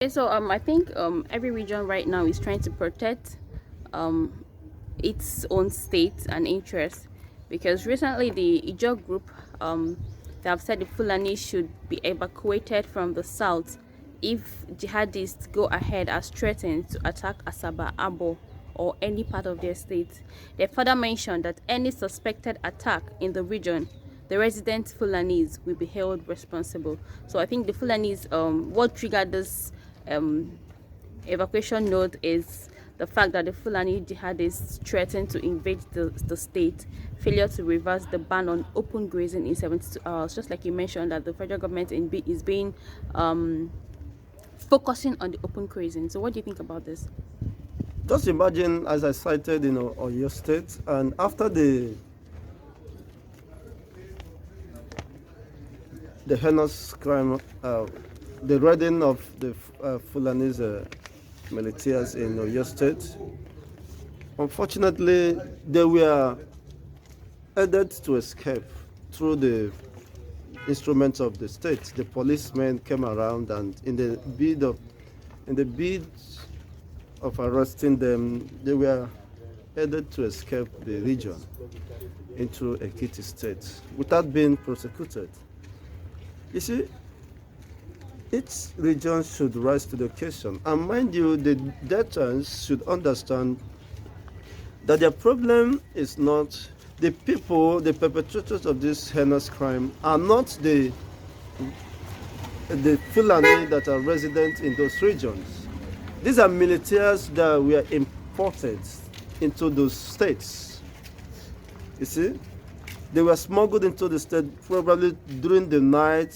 Okay, so I think every region right now is trying to protect um its own state and interests, because recently the Ijaw group they have said the Fulani should be evacuated from the south if jihadists go ahead as threatened to attack Asaba, Abo, or any part of their state. They further mentioned that any suspected attack in the region, the resident Fulanis will be held responsible. So I think the Fulanis, what triggered this um, evacuation note is the fact that the Fulani jihadists threatened to invade the state, failure to reverse the ban on open grazing in 72 hours, just like you mentioned that the federal government is being focusing on the open grazing. So what do you think about this? Just imagine, as I cited, Oyo State, and after the heinous crime, the raiding of the Fulanese militias in Oyo State, unfortunately, they were aided to escape through the instruments of the state. The policemen came around, and in the bid of arresting them, they were aided to escape the region into Ekiti State without being prosecuted. You see, each region should rise to the occasion. And mind you, the Deltans should understand that their problem is not the people, the perpetrators of this heinous crime are not the Fulani that are resident in those regions. These are militias that were imported into those states. You see, they were smuggled into the state probably during the night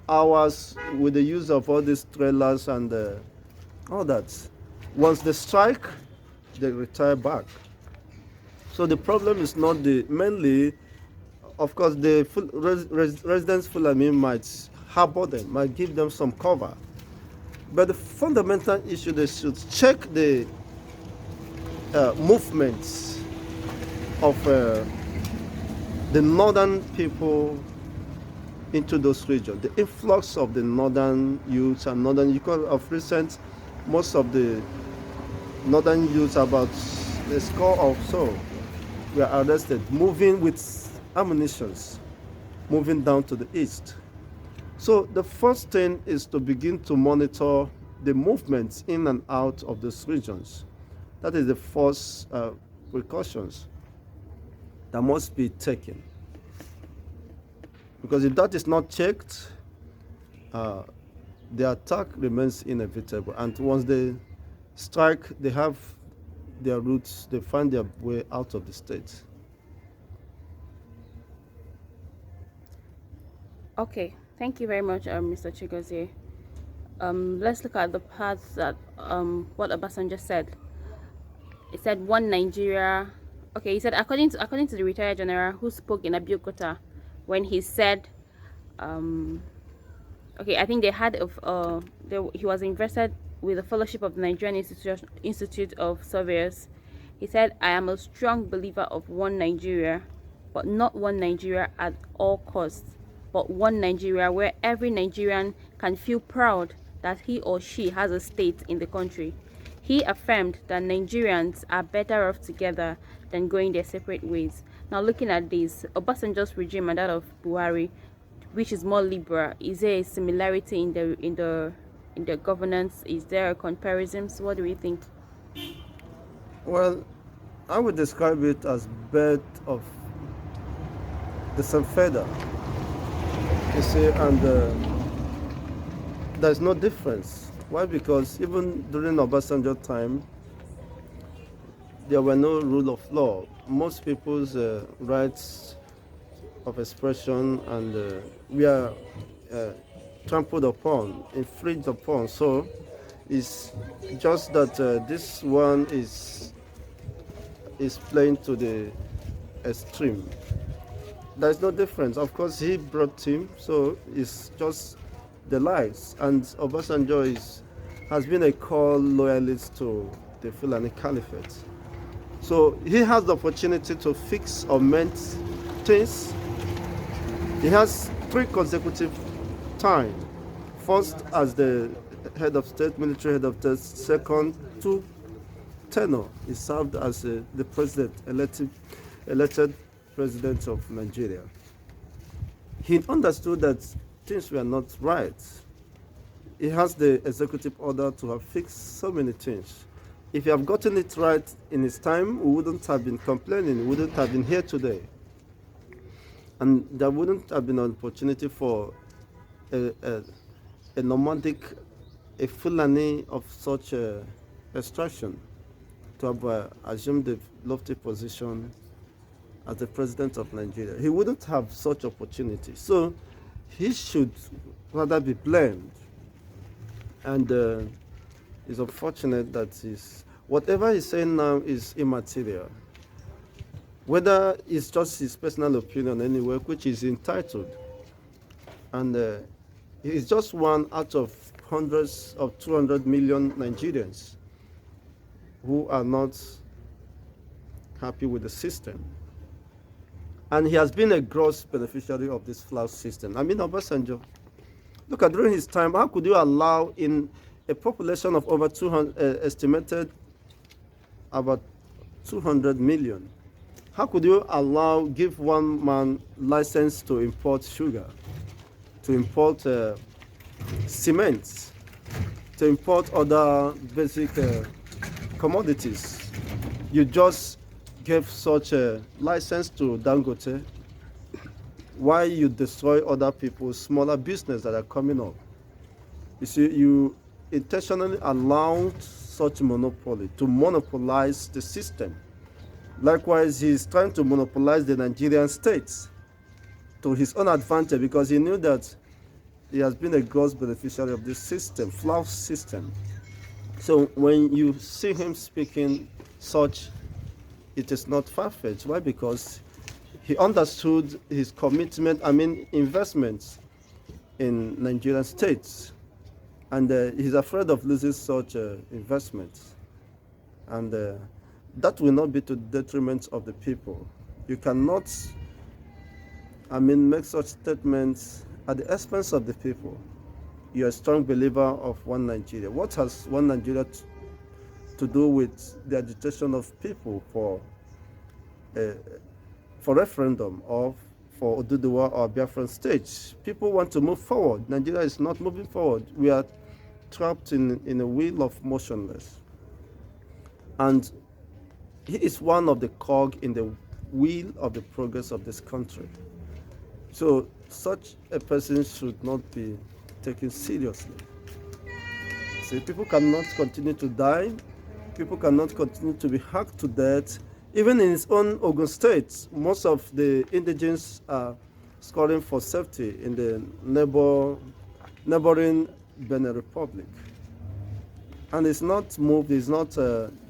hours with the use of all these trailers and all that. Once they strike, they retire back. So the problem is not the mainly, of course, the residents Fulani might harbor them, might give them some cover. But the fundamental issue, they should check the movements of the northern people into those regions. The influx of the northern youths and northern, of recent, most of the northern youths, about a score or so, were arrested, moving with ammunitions, moving down to the east. So the first thing is to begin to monitor the movements in and out of these regions. That is the first precautions that must be taken. Because if that is not checked, the attack remains inevitable. And once they strike, they have their routes, they find their way out of the state. Okay, thank you very much, Mr. Chigozie. Let's look at the parts that what Obasanjo said. He said one Nigeria. Okay, he said according to the retired general who spoke in Abeokuta, when he said, okay, I think they had of he was invested with the fellowship of the Nigerian Institute of Surveyors. He said, "I am a strong believer of one Nigeria, but not one Nigeria at all costs, but one Nigeria where every Nigerian can feel proud that he or she has a state in the country." He affirmed that Nigerians are better off together than going their separate ways. Now, looking at this, Obasanjo's regime and that of Buhari, which is more liberal, is there a similarity in the governance? Is there a comparison? So what do you think? Well, I would describe it as bird of the same feather. You see, and there's no difference. Why? Because even during Obasanjo time, there were no rule of law. Most people's rights of expression and we are trampled upon, infringed upon. So it's just that this one is playing to the extreme. There's no difference. Of course, he brought him, so it's just the lives. And Obasanjo has been a core loyalist to the Fulani Caliphate. So he has the opportunity to fix or mend things. He has 3 consecutive time. First as the head of state, military head of state, second two tenure. He served as the president, elected president of Nigeria. He understood that things were not right. He has the executive order to have fixed so many things. If he had gotten it right in his time, we wouldn't have been complaining, we wouldn't have been here today. And there wouldn't have been an opportunity for a nomadic, a Fulani of such extraction to have assumed the lofty position as the president of Nigeria. He wouldn't have such opportunity. So he should rather be blamed. And it's unfortunate that whatever he's saying now is immaterial. Whether it's just his personal opinion anyway, which is entitled. And he's just one out of hundreds of 200 million Nigerians who are not happy with the system. And he has been a gross beneficiary of this flawed system. I mean, Obasanjo, look at during his time, how could you allow in a population of over 200, estimated about 200 million, how could you give one man license to import sugar, to import cement, to import other basic commodities? You just gave such a license to Dangote. Why you destroy other people's smaller business that are coming up? You see, you intentionally allowed such monopoly to monopolize the system. Likewise, he's trying to monopolize the Nigerian states to his own advantage because he knew that he has been a gross beneficiary of this system, flawed system. So when you see him speaking such, it is not far-fetched. Why? Because he understood his commitment, investments in Nigerian states. And he's afraid of losing such investments. And that will not be to the detriment of the people. You cannot, make such statements at the expense of the people. You're a strong believer of one Nigeria. What has one Nigeria to do with the agitation of people for referendum or for Oduduwa or Biafran state? People want to move forward. Nigeria is not moving forward. We are trapped in a wheel of motionless. And he is one of the cog in the wheel of the progress of this country. So such a person should not be taken seriously. See, people cannot continue to die. People cannot continue to be hacked to death. Even in his own Ogun State, most of the indigents are scoring for safety in the neighboring Benin Republic. And it's not moved, it's not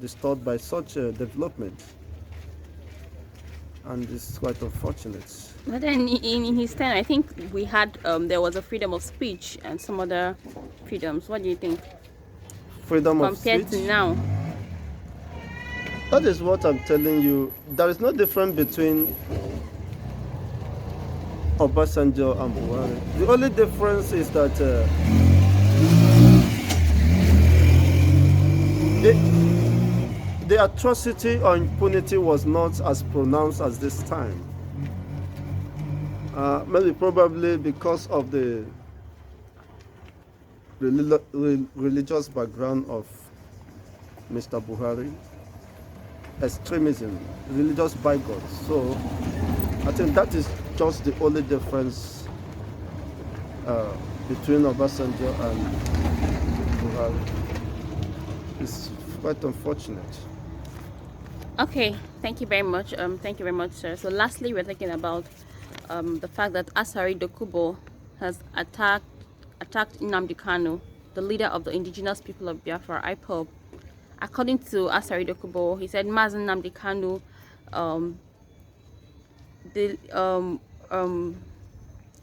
disturbed by such a development. And it's quite unfortunate. But then in his time, I think we had, there was a freedom of speech and some other freedoms. What do you think? Freedom of speech? Compared to now. That is what I'm telling you. There is no difference between Obasanjo and Buhari. The only difference is that the atrocity or impunity was not as pronounced as this time. Maybe probably because of the religious background of Mr. Buhari, extremism, religious bigots. So I think that is just the only difference between Obasanjo and Buhari. It's quite unfortunate. Okay, thank you very much. Thank you very much, sir. So lastly, we're talking about the fact that Asari Dokubo has attacked Nnamdi Kanu, the leader of the indigenous people of Biafra, IPOB. According to Asari Dokubo, he said Mazen Nnamdi Kanu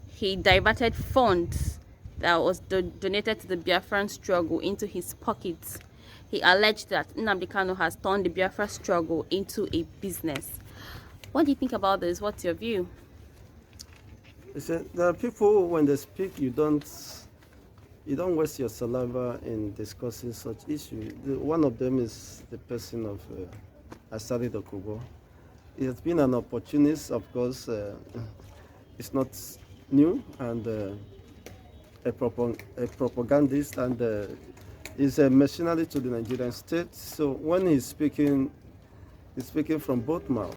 he diverted funds that was donated to the Biafran struggle into his pockets. He alleged that Nnamdi Kanu has turned the Biafra struggle into a business. What do you think about this? What's your view? There are people, when they speak, you don't you don't waste your saliva in discussing such issues. One of them is the person of Asari Dokubo. He has been an opportunist, of course. It's not new, and a propagandist, and is a mercenary to the Nigerian state. So when he's speaking from both mouths.